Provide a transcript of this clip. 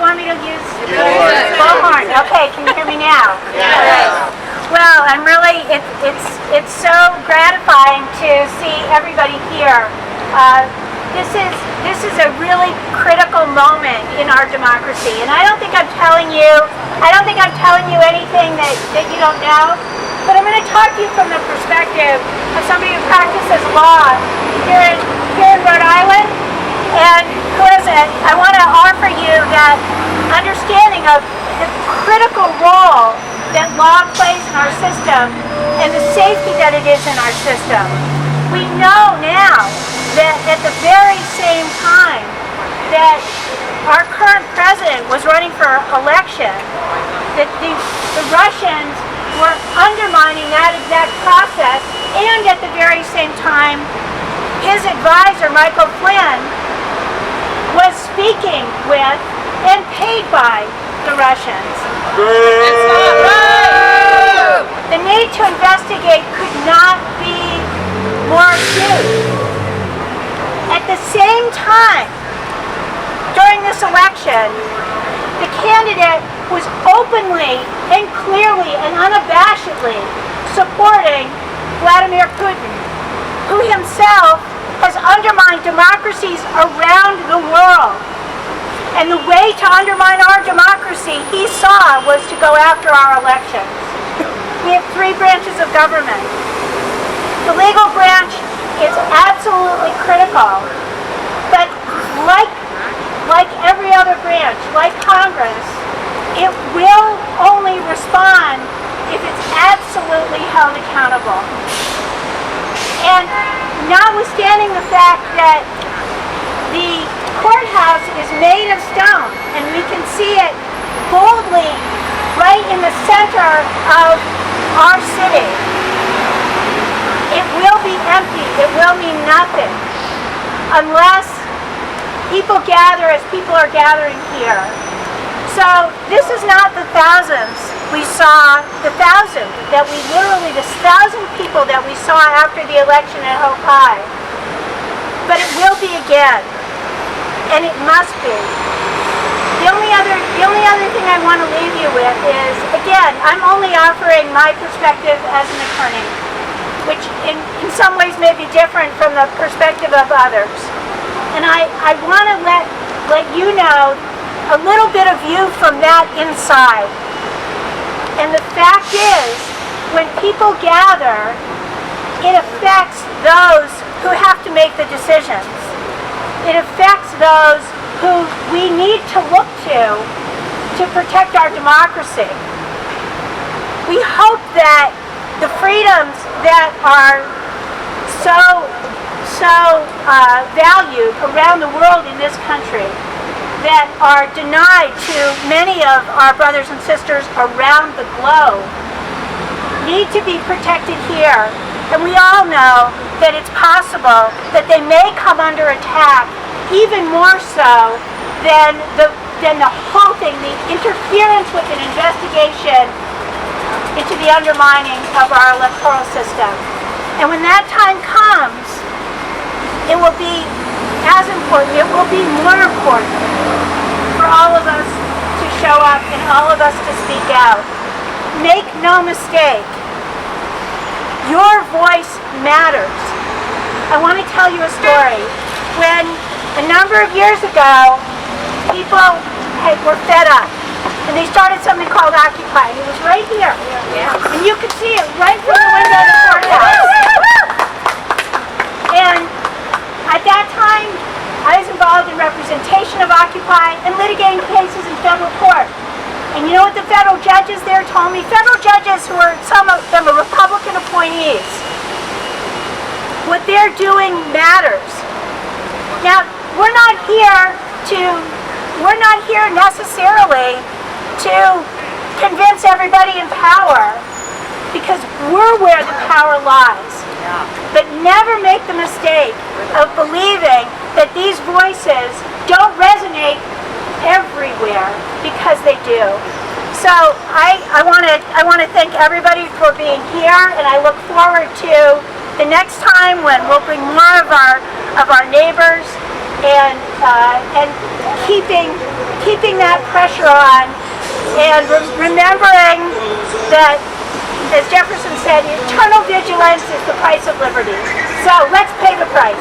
want me to use? Bullhorn. Okay, can you hear me now? Yes. All right. Well, I'm really, it's so gratifying to see everybody here. This is a really critical moment in our democracy, and I don't think I'm telling you anything that you don't know, but I'm going to talk to you from the perspective of somebody who practices law here in Rhode Island, and who is it? I want to offer you that understanding of the critical role that law plays in our system and the safety that it is in our system. We know now that at the very same time that our current president was running for election, that the Russians were undermining that exact process, and at the very same time, his advisor, Michael Flynn, was speaking with and paid by the Russians. It's not right! The need to investigate could not be more acute. At the same time, during this election, the candidate was openly and clearly and unabashedly supporting Vladimir Putin, who himself has undermined democracies around the world. And the way to undermine our democracy, he saw, was to go after our elections. We have 3 branches of government. The legal branch is absolutely critical, but like every other branch, like Congress, it will only respond if it's absolutely held accountable. And notwithstanding the fact that the courthouse is made of stone, and we can see it boldly right in the center of our city, it will be empty. It will mean nothing unless people gather as people are gathering here. So this is not the thousands we saw, the 1,000 that we literally, the 1,000 people that we saw after the election at Hope High. But it will be again, and it must be. The only other thing I want to leave you with is, again, I'm only offering my perspective as an attorney, which in some ways may be different from the perspective of others. And I want to let you know a little bit of view from that inside. And the fact is, when people gather, it affects those who have to make the decisions. It affects those who we need to look to protect our democracy. We hope that the freedoms that are so valued around the world in this country, that are denied to many of our brothers and sisters around the globe, need to be protected here. And we all know that it's possible that they may come under attack even more so than the halting, the interference with an investigation into the undermining of our electoral system. And when that time comes, it will be as important, it will be more important for all of us to show up and all of us to speak out. Make no mistake, your voice matters. I want to tell you a story. When a number of years ago, people were fed up, and they started something called Occupy. It was right here, and you could see it right from the window of the courthouse. And at that time, I was involved in representation of Occupy and litigating cases in federal court. And you know what the federal judges there told me? Federal judges who are, some of them are Republican appointees. What they're doing matters. Now, we're not here necessarily to convince everybody in power, because we're where the power lies. But never make the mistake of believing that these voices don't resonate everywhere, because they do. So I want to thank everybody for being here, and I look forward to the next time when we'll bring more of our neighbors and keeping keeping that pressure on and remembering that, as Jefferson said, eternal vigilance is the price of liberty. So let's pay the price.